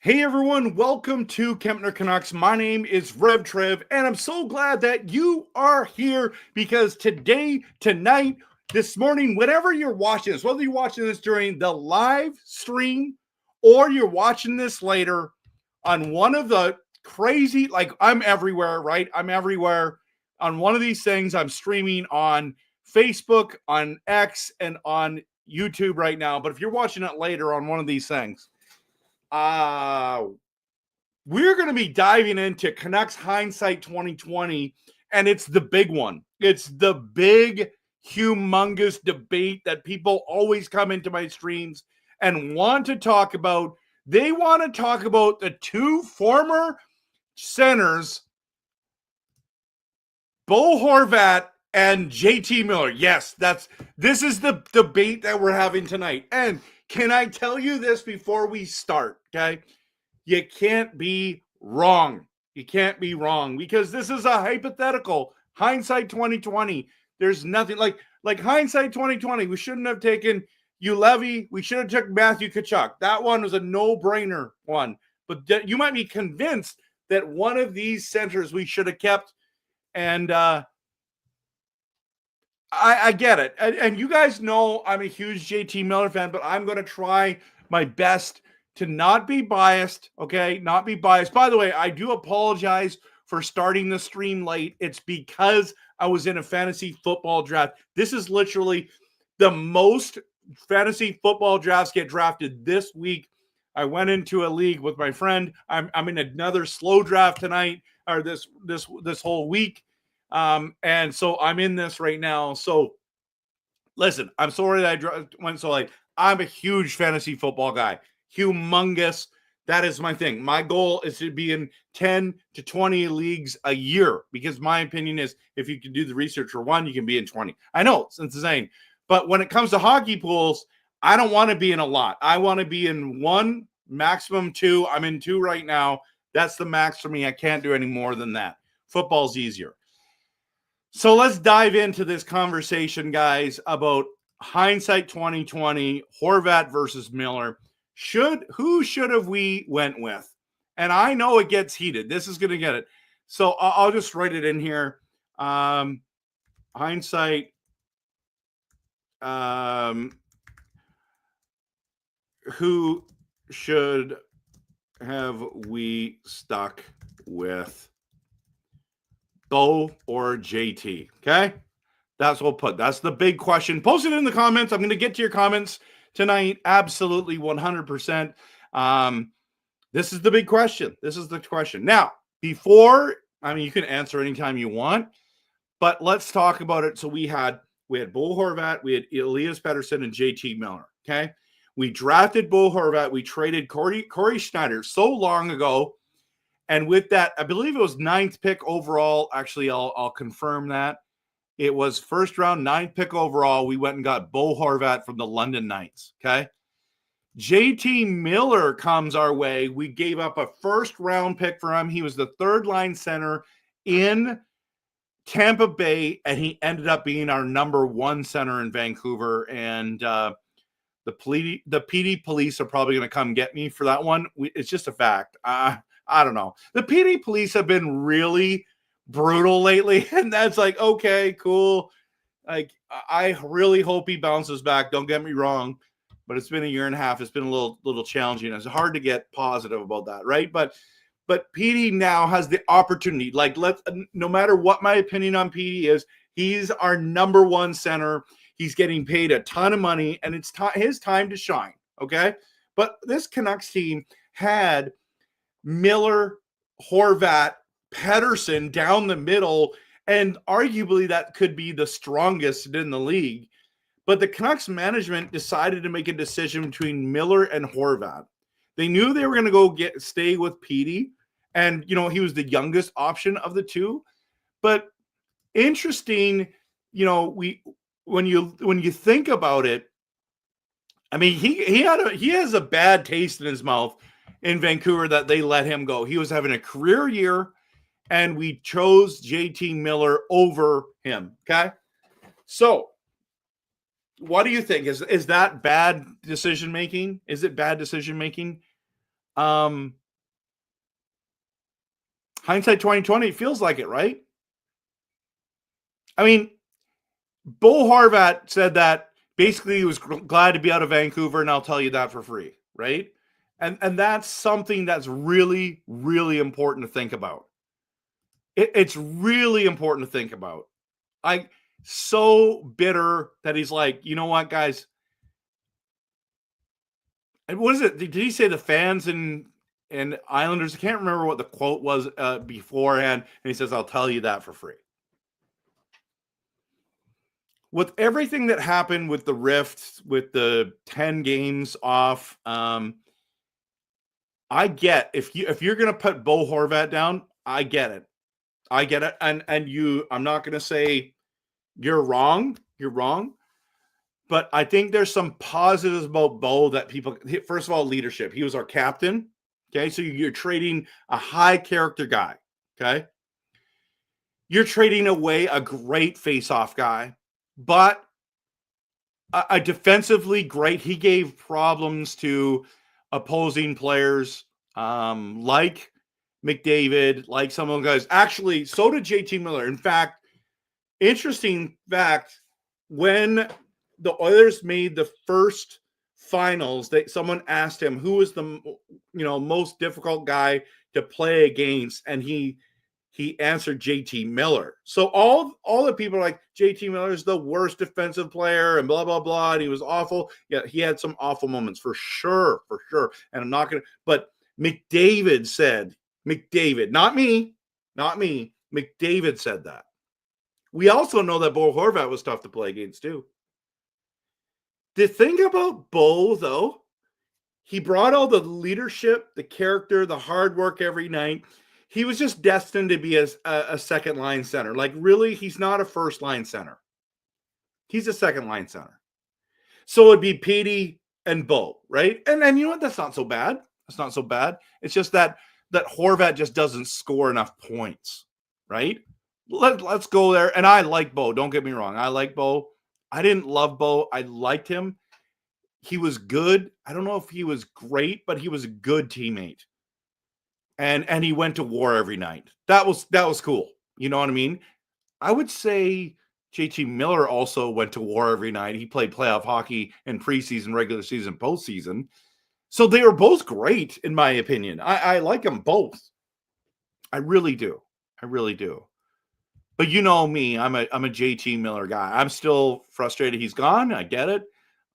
Hey everyone, welcome to Kempner Canucks. My name is RevTrev, and I'm so glad that you are here because today, tonight, this morning, whenever you're watching this, whether you're watching this during the live stream or you're watching this later on one of the crazy, like I'm everywhere, right? I'm everywhere on one of these things. I'm streaming on Facebook, on X, and on YouTube right now. But if you're watching it later on one of these things, we're going to be diving into Canucks Hindsight 2020, and it's the big one. It's the big, humongous debate that people always come into my streams and want to talk about. They want to talk about the two former centers, Bo Horvat and JT Miller. Yes, this is the debate that we're having tonight. And can I tell you this before we start, okay? You can't be wrong. You can't be wrong because this is a hypothetical. Hindsight 2020. There's nothing like hindsight 2020. We shouldn't have taken Ulevy. We should have took Matthew Tkachuk. That one was a no-brainer one. But you might be convinced that one of these centers we should have kept. And I get it. And you guys know I'm a huge JT Miller fan, but I'm going to try my best to not be biased, okay? Not be biased. By the way, I do apologize for starting the stream late. It's because I was in a fantasy football draft. This is literally the most fantasy football drafts get drafted this week. I went into a league with my friend. I'm in another slow draft tonight, or this whole week. And so I'm in this right now. So listen, I'm sorry that I went so late. I'm a huge fantasy football guy. Humongous. That is my thing. My goal is to be in 10 to 20 leagues a year because my opinion is if you can do the research for one, you can be in 20. I know it's insane. But when it comes to hockey pools, I don't want to be in a lot. I want to be in one, maximum two. I'm in two right now. That's the max for me. I can't do any more than that. Football's easier. So let's dive into this conversation, guys, about hindsight 2020, Horvat versus Miller. Who should have we went with? And I know it gets heated. This is going to get it. So I'll just write it in here. Hindsight. Who should have we stuck with? Bo or JT? Okay, that's what we'll put. That's the big question. Post it in the comments. I'm going to get to your comments tonight. Absolutely, 100%. This is the big question. This is the question. Now, you can answer anytime you want, but let's talk about it. So we had Bo Horvat, we had Elias Pettersson, and JT Miller. Okay, we drafted Bo Horvat. We traded Corey Schneider so long ago. And with that, I believe it was 9th pick overall. Actually, I'll confirm that. It was first round, 9th pick overall. We went and got Bo Horvat from the London Knights. Okay. JT Miller comes our way. We gave up a first round pick for him. He was the third line center in Tampa Bay, and he ended up being our number one center in Vancouver. And the PD police are probably going to come get me for that one. It's just a fact. I don't know. The PD police have been really brutal lately, and that's like, okay, cool. Like, I really hope he bounces back. Don't get me wrong, but it's been a year and a half. It's been a little challenging. It's hard to get positive about that, right? But Petey now has the opportunity. Like, no matter what my opinion on Petey is, he's our number one center. He's getting paid a ton of money, and it's his time to shine. Okay, but this Canucks team had Miller, Horvat, Pettersson down the middle, and arguably that could be the strongest in the league. But the Canucks management decided to make a decision between Miller and Horvat. They knew they were going to stay with Petey, and he was the youngest option of the two. But interesting, when you think about it, I mean, he has a bad taste in his mouth in Vancouver that they let him go. He was having a career year, and we chose JT Miller over him. Okay, so what do you think? Is that bad decision making? Is it bad decision making? Hindsight 2020 feels like it, right? I mean, Bo Horvat said that basically he was glad to be out of Vancouver, and I'll tell you that for free, right? And that's something that's really, really important to think about. It's really important to think about. So bitter that he's like, you know what, guys? And what is it? Did he say the fans and Islanders? I can't remember what the quote was beforehand. And he says, I'll tell you that for free. With everything that happened with the rift, with the 10 games off, I get if you're going to put Bo Horvat down, I get it. And I'm not going to say you're wrong. You're wrong. But I think there's some positives about Bo that people, first of all, leadership. He was our captain. Okay. So you're trading a high character guy. Okay. You're trading away a great face-off guy, but a defensively great. He gave problems to opposing players like McDavid, like some of those guys. Actually, so did JT Miller. In fact, interesting fact, when the Oilers made the first finals, someone asked him who was the most difficult guy to play against, and he answered JT Miller. So all the people are like, JT Miller is the worst defensive player and blah, blah, blah. And he was awful. Yeah, he had some awful moments for sure. And I'm not going to, but McDavid said, not me. McDavid said that. We also know that Bo Horvat was tough to play against too. The thing about Bo, though, he brought all the leadership, the character, the hard work every night. He was just destined to be a second line center. Like, really, he's not a first line center. He's a second line center. So it'd be Petey and Bo, right? And you know what? That's not so bad. It's not so bad. It's just that Horvat just doesn't score enough points, right? Let's go there. And I like Bo. Don't get me wrong. I like Bo. I didn't love Bo. I liked him. He was good. I don't know if he was great, but he was a good teammate. And he went to war every night. That was cool. You know what I mean? I would say JT Miller also went to war every night. He played playoff hockey in preseason, regular season, postseason. So they were both great, in my opinion. I like them both. I really do. But you know me, I'm a JT Miller guy. I'm still frustrated he's gone. I get it.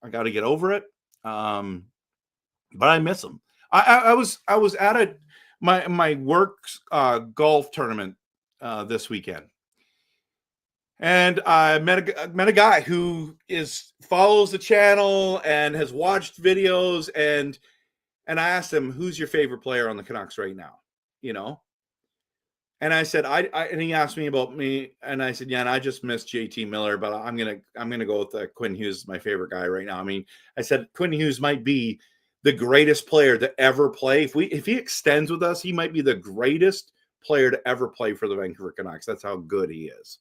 I got to get over it. But I miss him. I was at my work's golf tournament this weekend, and I met a guy who follows the channel and has watched videos, and I asked him, "Who's your favorite player on the Canucks right now?" And I said, and he asked me about me, and I said, yeah, and I just missed JT Miller, but I'm gonna go with Quinn Hughes, my favorite guy right now. I mean, I said Quinn Hughes might be the greatest player to ever play. If he extends with us, he might be the greatest player to ever play for the Vancouver Canucks. That's how good he is.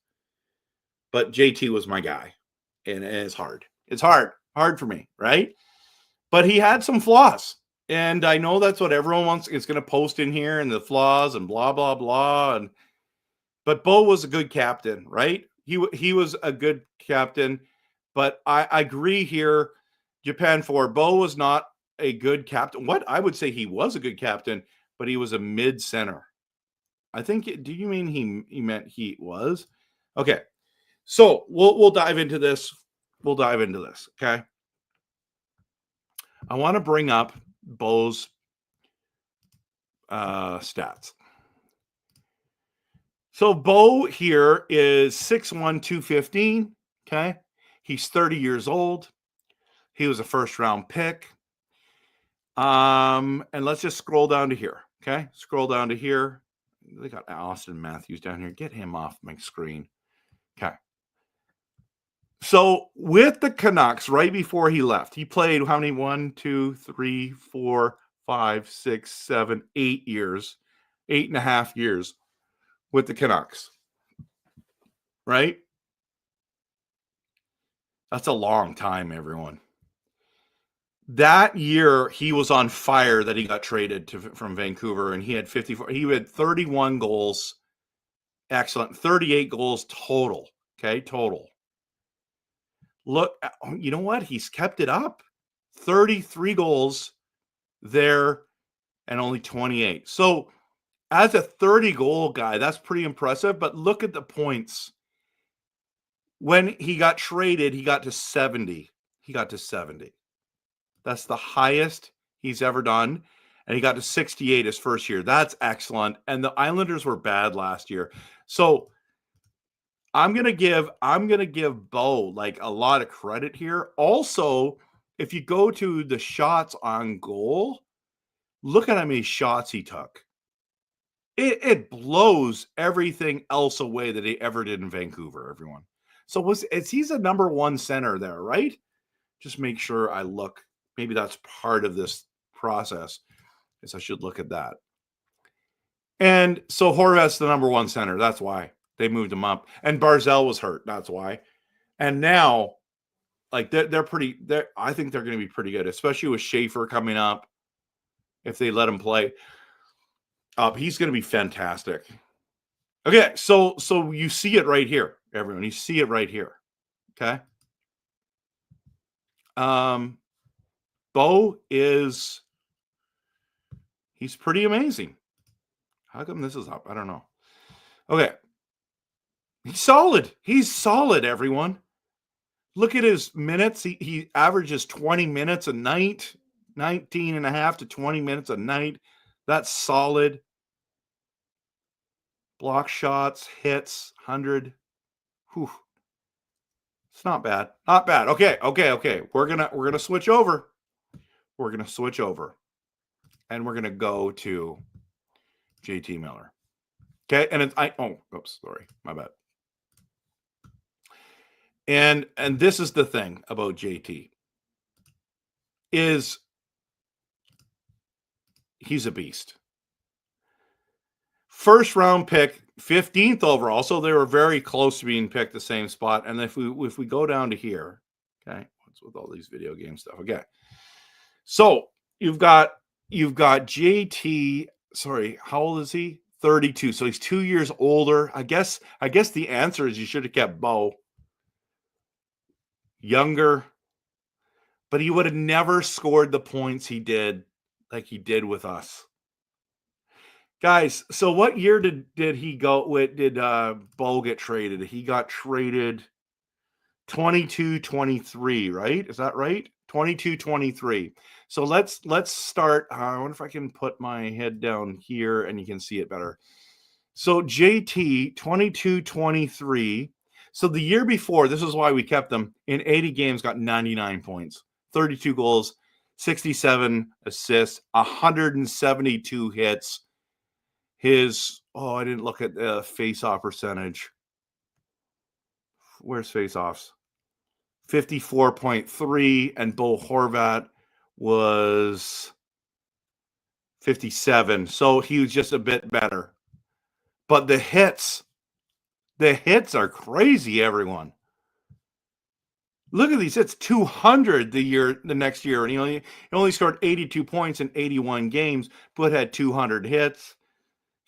But JT was my guy, and it's hard. It's hard for me, right? But he had some flaws. And I know that's what everyone is going to post in here, and the flaws and blah, blah, blah. But Bo was a good captain, right? He was a good captain, but I agree here. Japan 4. Bo was not a good captain. What? I would say he was a good captain, but he was a mid center. I think. Do you mean he meant he was? Okay. So we'll dive into this. We'll dive into this. Okay. I want to bring up Bo's stats. So Bo here is 6'1", 215. Okay. He's 30 years old. He was a first round pick. And let's just scroll down to here. Okay. Scroll down to here. They got Austin Matthews down here. Get him off my screen. Okay. So with the Canucks, right before he left, he played how many? 1, 2, 3, 4, 5, 6, 7, 8 years, 8.5 years with the Canucks. Right? That's a long time, everyone. That year, he was on fire that he got traded from Vancouver, and he had 54. He had 31 goals. Excellent. 38 goals total. Okay, total. Look, you know what? He's kept it up. 33 goals there and only 28. So as a 30-goal guy, that's pretty impressive. But look at the points. When he got traded, he got to 70. He got to 70. That's the highest he's ever done. And he got to 68 his first year. That's excellent. And the Islanders were bad last year. So I'm gonna give Bo like a lot of credit here. Also, if you go to the shots on goal, look at how many shots he took. It blows everything else away that he ever did in Vancouver, everyone. So he's a number one center there, right? Just make sure I look. Maybe that's part of this process. Guess I should look at that. And so Horvat's the number one center. That's why they moved him up. And Barzal was hurt. That's why. And now, like they're pretty. I think they're going to be pretty good, especially with Schaefer coming up. If they let him play, he's going to be fantastic. Okay, so you see it right here, everyone. You see it right here. Okay. Bo he's pretty amazing. How come this is up? I don't know. Okay. He's solid. He's solid, everyone. Look at his minutes. He averages 20 minutes a night, 19 and a half to 20 minutes a night. That's solid. Block shots, hits, 100. Whew. It's not bad. Not bad. Okay. We're gonna switch over. We're gonna switch over. And we're gonna go to JT Miller. Okay, and sorry, my bad. And this is the thing about JT is he's a beast. First round pick, 15th overall, so they were very close to being picked the same spot. And if we go down to here, okay, what's with all these video game stuff? Okay, so you've got JT. Sorry, how old is he? 32. So he's 2 years older. I guess the answer is you should have kept Bo. Younger, but he would have never scored the points he did like he did with us. Guys, so what year did he go with? Did Bo get traded? He got traded 22-23, right? Is that right? 22-23. So let's start. I wonder if I can put my head down here and you can see it better. So JT 22-23. So the year before, this is why we kept them, in 80 games, got 99 points, 32 goals, 67 assists, 172 hits. I didn't look at the face-off percentage. Where's face-offs? 54.3, and Bo Horvat was 57. So he was just a bit better. But the hits are crazy, everyone. Look at these hits, 200 the next year. And he only scored 82 points in 81 games, but had 200 hits.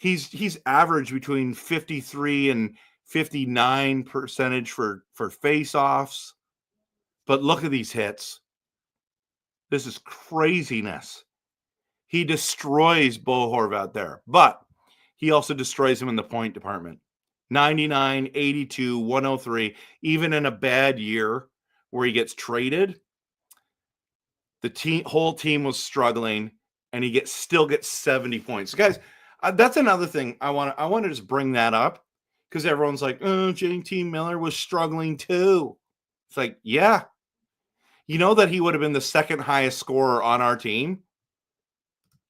He's averaged between 53 and 59% for face-offs. But look at these hits. This is craziness. He destroys Bo Horvat there, but he also destroys him in the point department. 99, 82, 103, even in a bad year where he gets traded, the whole team was struggling, and he still gets 70 points. Guys, that's another thing I want to just bring that up, because everyone's like, oh, JT Miller was struggling too. It's like, yeah. You know that he would have been the second highest scorer on our team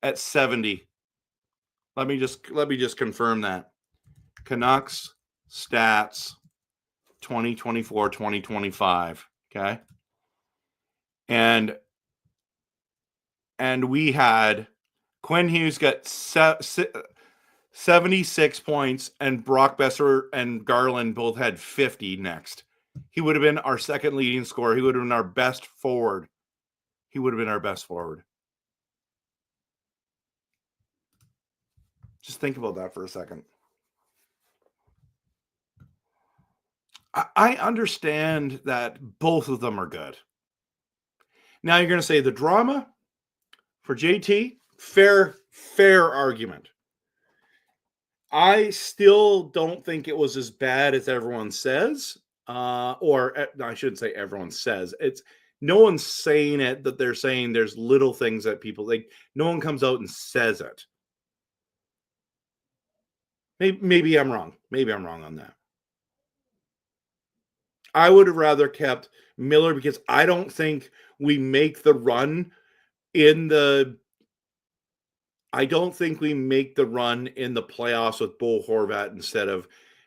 at 70. Let me just confirm that. Canucks stats 2024-2025. Okay. And we had Quinn Hughes got 76 points, and Brock Besser and Garland both had 50 next. He would have been our second leading scorer. He would have been our best forward. Just think about that for a second. I understand that both of them are good. Now you're going to say the drama for JT, fair argument. I still don't think it was as bad as everyone says. Or I shouldn't say everyone says. It's no one's saying it, that they're saying there's little things that people like. No one comes out and says it. Maybe I'm wrong. Maybe I'm wrong on that. I would have rather kept Miller, because I don't think we make the run in the playoffs with Bo Horvat instead of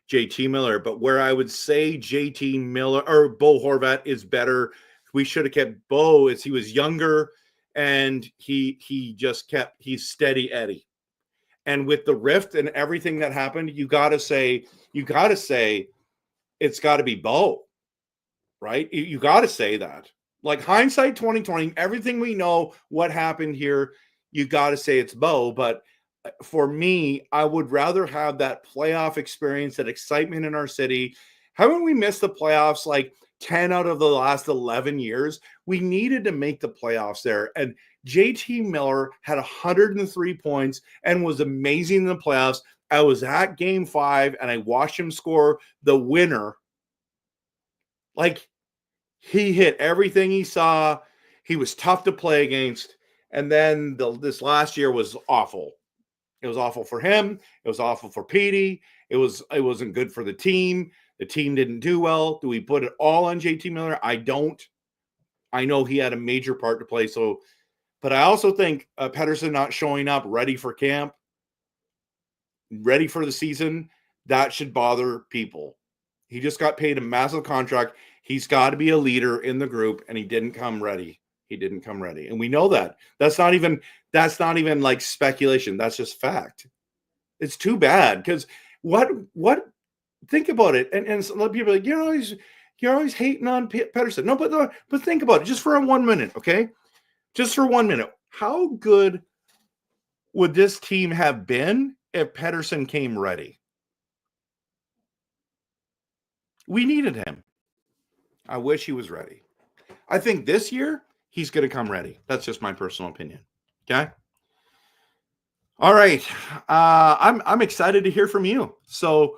JT Miller. But where I would say JT Miller or Bo Horvat is better, we should have kept Bo, as he was younger, and he's steady Eddie. And with the rift and everything that happened, you got to say it's got to be Bo, right? You got to say that. Like hindsight 2020, everything we know what happened here, you got to say it's Bo. But for me, I would rather have that playoff experience, that excitement in our city. Haven't we missed the playoffs like 10 out of the last 11 years? We needed to make the playoffs there. And JT Miller had 103 points and was amazing in the playoffs. I was at game 5 and I watched him score the winner. Like, he hit everything he saw. He was tough to play against. And then this last year was awful. It was awful for him. It was awful for Petey. It wasn't good for the team. The team didn't do well. Do we put it all on JT Miller? I don't. I know he had a major part to play. So, but I also think Pettersson not showing up ready for camp, ready for the season, that should bother people. He just got paid a massive contract. He's got to be a leader in the group, and he didn't come ready. And we know that. That's not even like speculation. That's just fact. It's too bad, because what think about it. And some people are like, you're always hating on Pettersson. No, but think about it just for 1 minute, okay? Just for 1 minute. How good would this team have been if Pettersson came ready? We needed him. I wish he was ready. I think this year he's going to come ready. That's just my personal opinion. Okay. All right. I'm excited to hear from you. So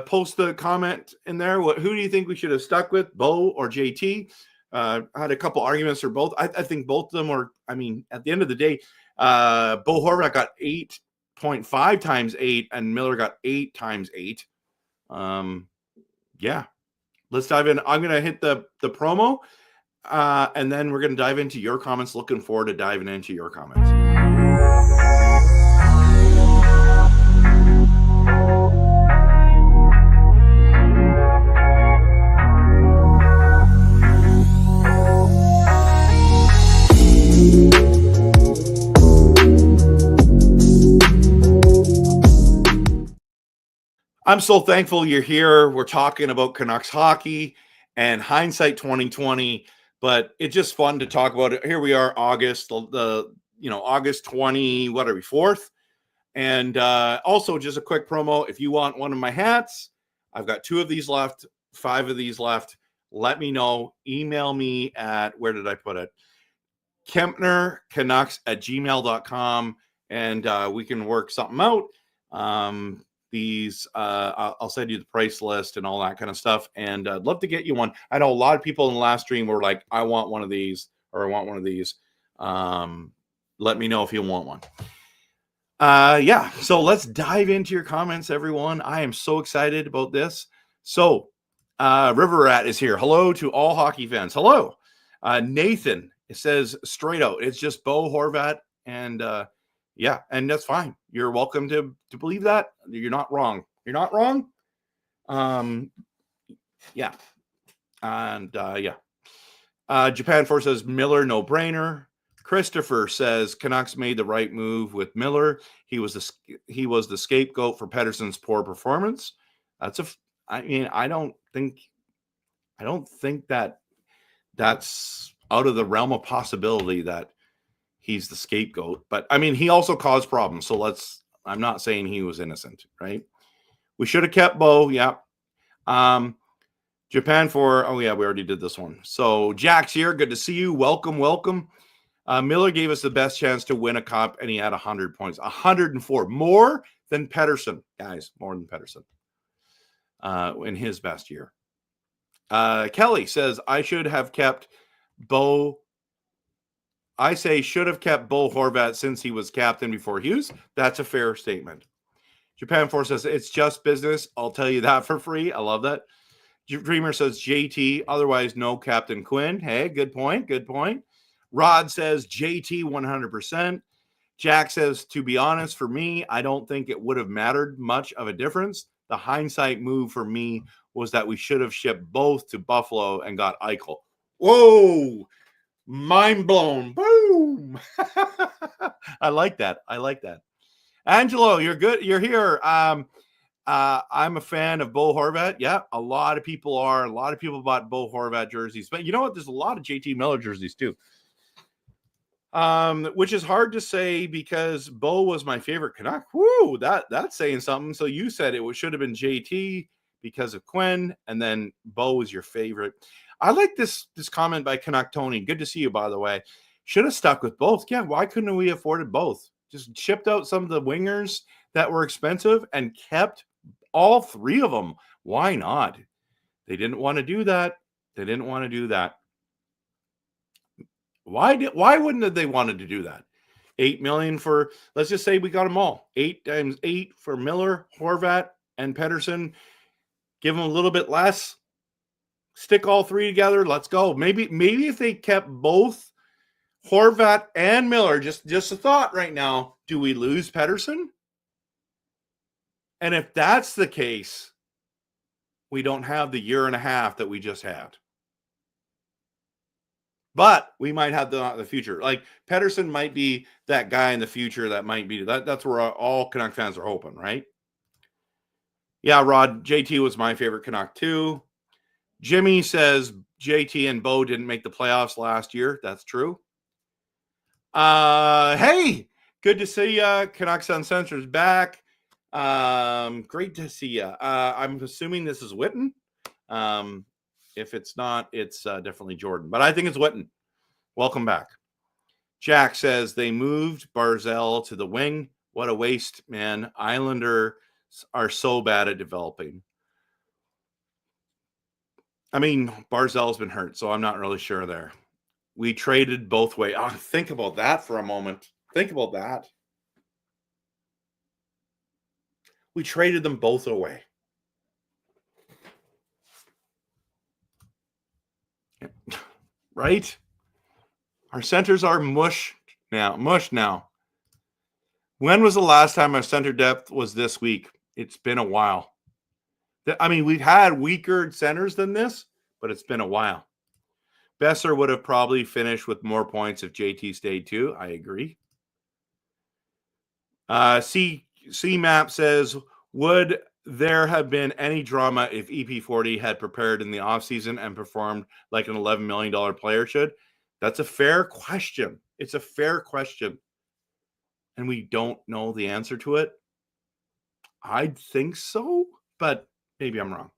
post the comment in there. Who do you think we should have stuck with, Bo or JT? I had a couple arguments for both. I think both of them were, at the end of the day, Bo Horvat got 8.5 times 8 and Miller got 8 times 8. Yeah. Let's dive in. I'm going to hit the promo, and then we're going to dive into your comments. Looking forward to diving into your comments. I'm so thankful you're here. We're talking about Canucks hockey and hindsight 2020, but it's just fun to talk about it. Here we are, August, August 20, what are we, 4th? And also just a quick promo. If you want one of my hats, I've got 2 of these left, 5 of these left. Let me know. Email me at, where did I put it? KempnerCanucks@gmail.com, and we can work something out. I'll send you the price list and all that kind of stuff, and I'd love to get you one. I know a lot of people in the last stream were like, I want one of these, or I want one of these. Let me know if you want one. Yeah, so let's dive into your comments, everyone. I am so excited about this. So River Rat is here. Hello to all hockey fans. Hello. Nathan, it says straight out, it's just Bo Horvat, and yeah, and that's fine. You're welcome to believe that. You're not wrong. You're not wrong. Yeah. And yeah. Japan Force says Miller, no brainer. Christopher says Canucks made the right move with Miller. He was the scapegoat for Pettersson's poor performance. I don't think that that's out of the realm of possibility that he's the scapegoat. But I mean, he also caused problems. So I'm not saying he was innocent, right? We should have kept Bo. Yeah. Japan for, oh yeah, we already did this one. So Jack's here. Good to see you. Welcome, welcome. Miller gave us the best chance to win a cup, and he had 100 points. 104. More than Pettersson. Guys, more than Pettersson in his best year. Kelly says, I should have kept Bo. I say should have kept Bo Horvat since he was captain before Hughes. That's a fair statement. Japan Force says, it's just business. I'll tell you that for free. I love that. Dreamer says, JT, otherwise no Captain Quinn. Hey, good point. Good point. Rod says JT 100%. Jack says, to be honest, for me, I don't think it would have mattered much of a difference. The hindsight move for me was that we should have shipped both to Buffalo and got Eichel. Whoa, mind blown. Boom. I like that. Angelo, you're good. You're here. I'm a fan of Bo Horvat. Yeah, a lot of people are. A lot of people bought Bo Horvat jerseys. But you know what? There's a lot of JT Miller jerseys too. Which is hard to say because Bo was my favorite Canuck. Woo, that's saying something. So you said it should have been JT because of Quinn, and then Bo was your favorite. I like this comment by Canuck Tony. Good to see you, by the way. Should have stuck with both. Yeah, why couldn't we afforded both? Just shipped out some of the wingers that were expensive and kept all 3 of them. Why not? They didn't want to do that. Why wouldn't they wanted to do that? $8 million for, let's just say we got them all. 8 times 8 for Miller, Horvat, and Pettersson. Give them a little bit less. Stick all 3 together. Let's go. Maybe if they kept both Horvat and Miller, just a thought right now, do we lose Pettersson? And if that's the case, we don't have the year and a half that we just had. But we might have the future. Like Pettersson might be that guy in the future that might be. That's where all Canuck fans are hoping, right? Yeah, Rod, JT was my favorite Canuck too. Jimmy says JT and Bo didn't make the playoffs last year. That's true. Hey, good to see you. Canucks Uncensored's back. Great to see you. I'm assuming this is Witten. If it's not, it's definitely Jordan. But I think it's Witten. Welcome back. Jack says they moved Barzal to the wing. What a waste, man. Islanders are so bad at developing. I mean, Barzal's been hurt, so I'm not really sure there. We traded both ways. Oh, think about that for a moment. Think about that. We traded them both away. Right? Our centers are mush now. When was the last time our center depth was this weak? It's been a while. I mean, we've had weaker centers than this, but it's been a while. Besser would have probably finished with more points if JT stayed too. I agree. C-Map says, would there have been any drama if EP40 had prepared in the offseason and performed like an $11 million player should? That's a fair question. It's a fair question. And we don't know the answer to it. I'd think so, but Maybe I'm wrong.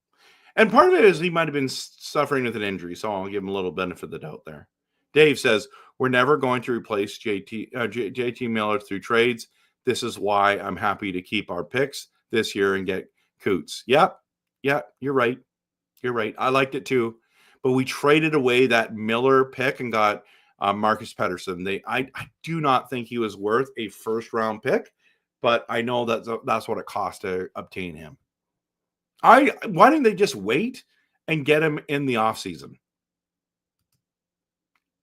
And part of it is he might have been suffering with an injury, so I'll give him a little benefit of the doubt there. Dave says, we're never going to replace JT Miller through trades. This is why I'm happy to keep our picks this year and get Coots. Yeah, you're right. You're right. I liked it too. But we traded away that Miller pick and got Marcus Pettersson. I do not think he was worth a first-round pick, but I know that's what it cost to obtain him. Why didn't they just wait and get him in the offseason?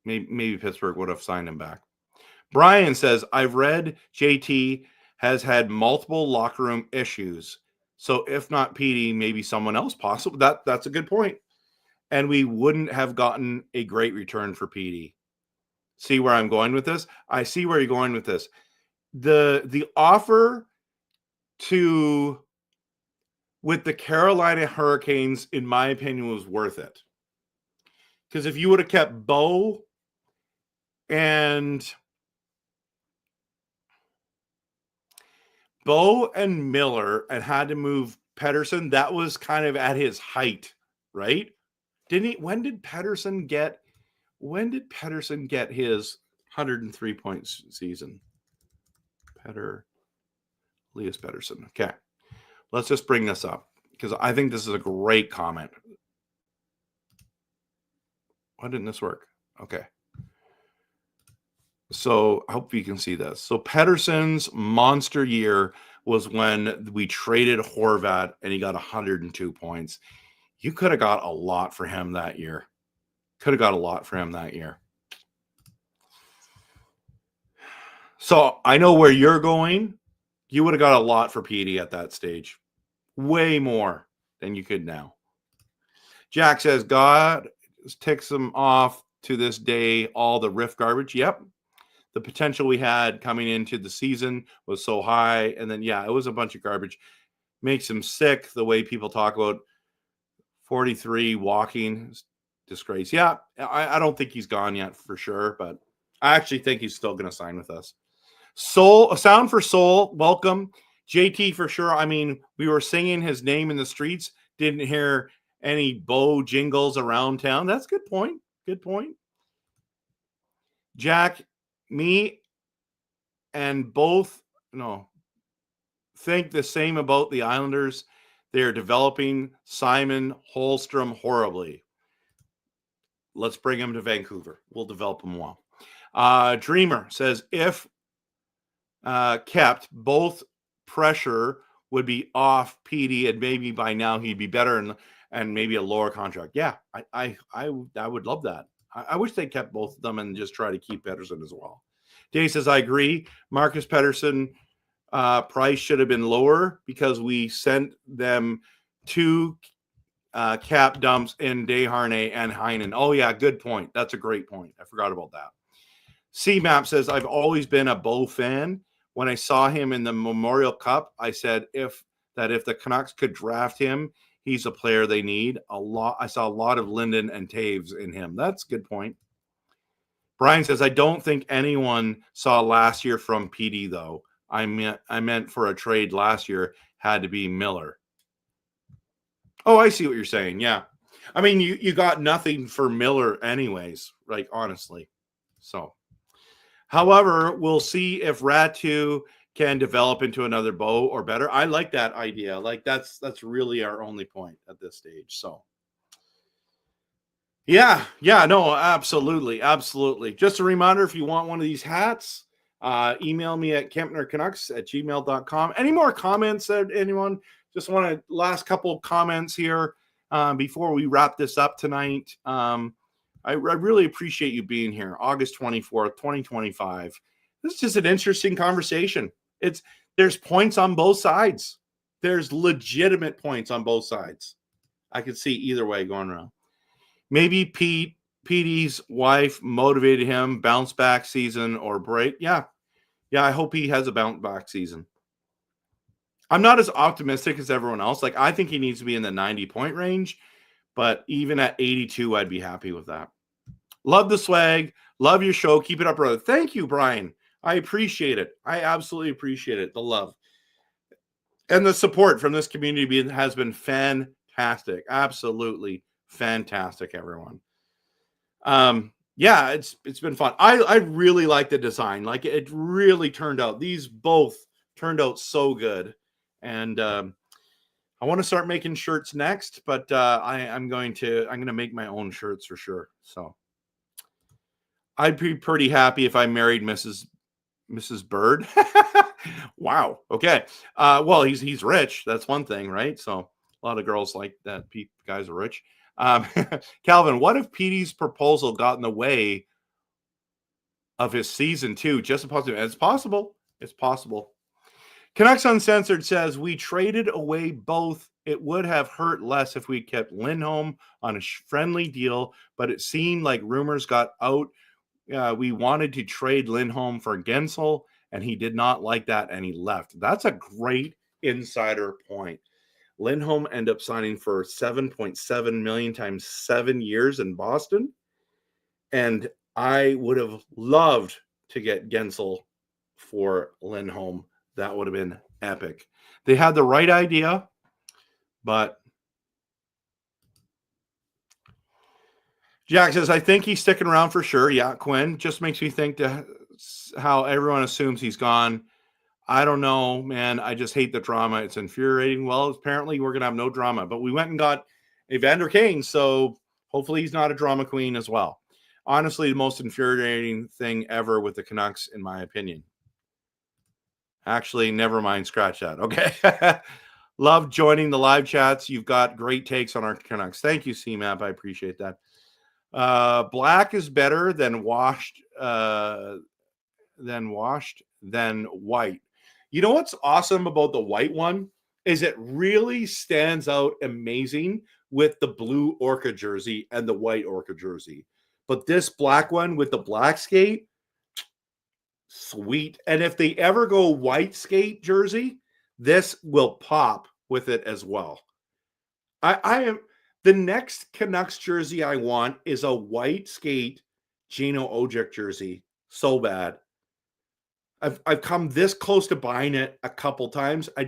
Maybe Pittsburgh would have signed him back. Brian says, I've read JT has had multiple locker room issues. So if not PD, maybe someone else possible. That's a good point. And we wouldn't have gotten a great return for PD. See where I'm going with this? I see where you're going with this. The offer with the Carolina Hurricanes, in my opinion, was worth it. Because if you would have kept Bo and Miller and had to move Pettersson, that was kind of at his height, right? Didn't he? When did Pettersson get his 103 points season? Elias Pettersson. Okay. Let's just bring this up because I think this is a great comment. Why didn't this work? Okay. So I hope you can see this. So Pettersson's monster year was when we traded Horvat and he got 102 points. You could have got a lot for him that year. So I know where you're going. You would have got a lot for PD at that stage. Way more than you could now. Jack says, God ticks him off to this day, all the riff garbage. Yep. The potential we had coming into the season was so high. And then, yeah, it was a bunch of garbage. Makes him sick the way people talk about 43 walking. Disgrace. Yeah, I don't think he's gone yet for sure, but I actually think he's still going to sign with us. Sound for Soul, welcome. JT for sure. I mean, we were singing his name in the streets. Didn't hear any Bo jingles around town. That's a good point. Good point. Jack, me and both think the same about the Islanders. They're developing Simon Holmstrom horribly. Let's bring him to Vancouver. We'll develop him well. Dreamer says, if kept, both pressure would be off PD, and maybe by now he'd be better and maybe a lower contract. Yeah, I would love that. I wish they kept both of them and just try to keep Pettersson as well. Dave says, I agree. Marcus Pettersson price should have been lower because we sent them two cap dumps in Desharnais and Heinen. Oh, yeah, good point. That's a great point. I forgot about that. C-Map says, I've always been a Bo fan. When I saw him in the Memorial Cup, I said if the Canucks could draft him, he's a player they need. I saw a lot of Linden and Taves in him. That's a good point. Brian says, I don't think anyone saw last year from PD, though. I meant for a trade last year had to be Miller. Oh, I see what you're saying. Yeah. I mean, you got nothing for Miller anyways, like, honestly. So, however, we'll see if Ratu can develop into another Bo or better. I like that idea. Like, that's really our only point at this stage. So, yeah, no, absolutely. Just a reminder, if you want one of these hats, email me at kempnercanucks@gmail.com. Any more comments that anyone? Just want to last couple comments here before we wrap this up tonight. I really appreciate you being here. August 24th, 2025. This is just an interesting conversation. There's points on both sides. There's legitimate points on both sides. I could see either way going around. Maybe PD's wife motivated him, bounce back season or break. Yeah, I hope he has a bounce back season. I'm not as optimistic as everyone else. Like, I think he needs to be in the 90-point range, but even at 82, I'd be happy with that. Love the swag. Love your show. Keep it up, brother. Thank you, Brian. I appreciate it. I absolutely appreciate it. The love. And the support from this community has been fantastic. Absolutely fantastic, everyone. Yeah, it's been fun. I really like the design. Like, it really turned out. These both turned out so good. And I want to start making shirts next, but I'm going to make my own shirts for sure. So I'd be pretty happy if I married Mrs. Bird. Wow. Okay. Well, he's rich. That's one thing, right? So a lot of girls like that. Guys are rich. Calvin, what if Petey's proposal got in the way of his season 2? Just a positive. It's possible. It's possible. Canucks Uncensored says, we traded away both. It would have hurt less if we kept Lindholm on a friendly deal, but it seemed like rumors got out. We wanted to trade Lindholm for Gensel, and he did not like that, and he left. That's a great insider point. Lindholm ended up signing for $7.7 million times 7 years in Boston, and I would have loved to get Gensel for Lindholm. That would have been epic. They had the right idea, but Jack says, I think he's sticking around for sure. Yeah, Quinn. Just makes me think to how everyone assumes he's gone. I don't know, man. I just hate the drama. It's infuriating. Well, apparently we're going to have no drama, but we went and got Evander Kane, so hopefully he's not a drama queen as well. Honestly, the most infuriating thing ever with the Canucks, in my opinion. Actually, never mind. Scratch that. Okay. Love joining the live chats. You've got great takes on our Canucks. Thank you, CMAP. I appreciate that. Black is better than washed than white. You know what's awesome about the white one is it really stands out amazing with the blue Orca jersey and the white Orca jersey. But this black one with the black skate, sweet. And if they ever go white skate jersey, this will pop with it as well. I am the next Canucks jersey I want is a white skate Gino Ojic jersey. So bad. I've come this close to buying it a couple times. I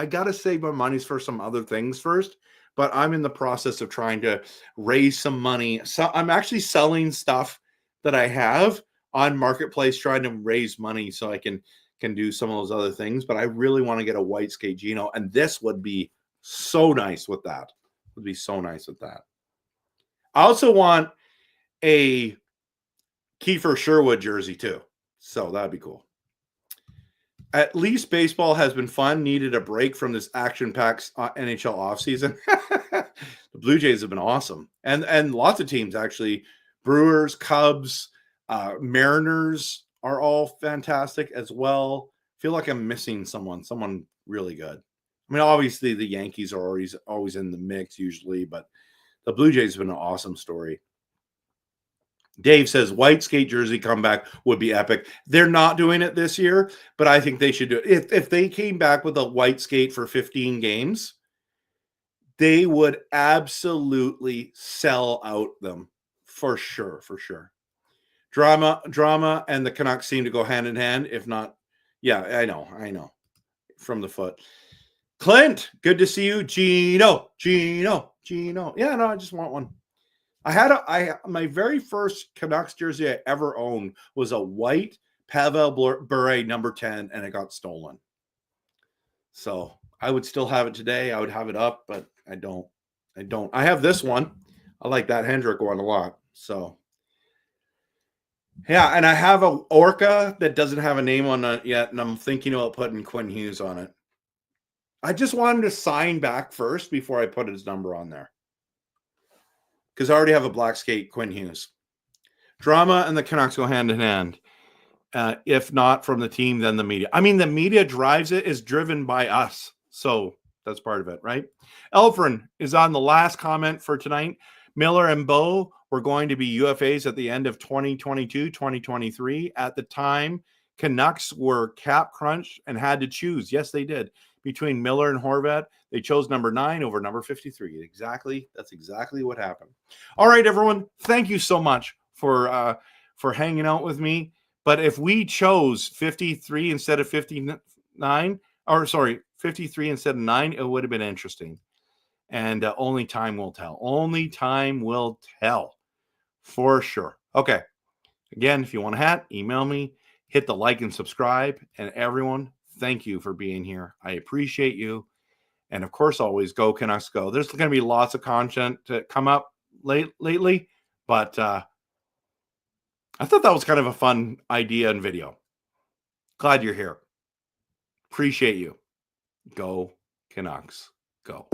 got to save my monies for some other things first, but I'm in the process of trying to raise some money. So I'm actually selling stuff that I have on Marketplace, trying to raise money so I can do some of those other things. But I really want to get a white skate Gino, and this would be so nice with that. Would be so nice with that. I also want a Kiefer Sherwood jersey too, so that'd be cool. At least baseball has been fun. Needed a break from this action-packed NHL offseason. The Blue Jays have been awesome, and lots of teams actually. Brewers, Cubs, Mariners are all fantastic as well. Feel like I'm missing someone really good. I mean, obviously the Yankees are always in the mix usually, but the Blue Jays have been an awesome story. Dave says white skate jersey comeback would be epic. They're not doing it this year, but I think they should do it. If they came back with a white skate for 15 games, they would absolutely sell out them for sure. Drama and the Canucks seem to go hand in hand. If not, yeah, I know. From the foot. Clint, good to see you. Gino. Yeah, no, I just want one. My very first Canucks jersey I ever owned was a white Pavel Bure number 10, and it got stolen. So I would still have it today. I would have it up, but I don't. I have this one. I like that Hendrick one a lot. So yeah, and I have a Orca that doesn't have a name on it yet, and I'm thinking about putting Quinn Hughes on it. I just want him to sign back first before I put his number on there. Because I already have a black skate, Quinn Hughes. Drama and the Canucks go hand in hand. If not from the team, then the media. I mean, the media drives it, is driven by us. So that's part of it, right? Elfrin is on the last comment for tonight. Miller and Bo were going to be UFAs at the end of 2022, 2023. At the time, Canucks were cap crunched and had to choose. Yes, they did. Between Miller and Horvat, they chose number 9 over number 53. That's exactly what happened. All right, everyone. Thank you so much for hanging out with me. But if we chose 53 instead of 59, or sorry, 53 instead of 9, it would have been interesting. And only time will tell. Only time will tell for sure. Okay. Again, if you want a hat, email me, hit the like and subscribe. And everyone, thank you for being here. I appreciate you. And of course, always go Canucks go. There's going to be lots of content to come up lately, but I thought that was kind of a fun idea and video. Glad you're here. Appreciate you. Go Canucks go.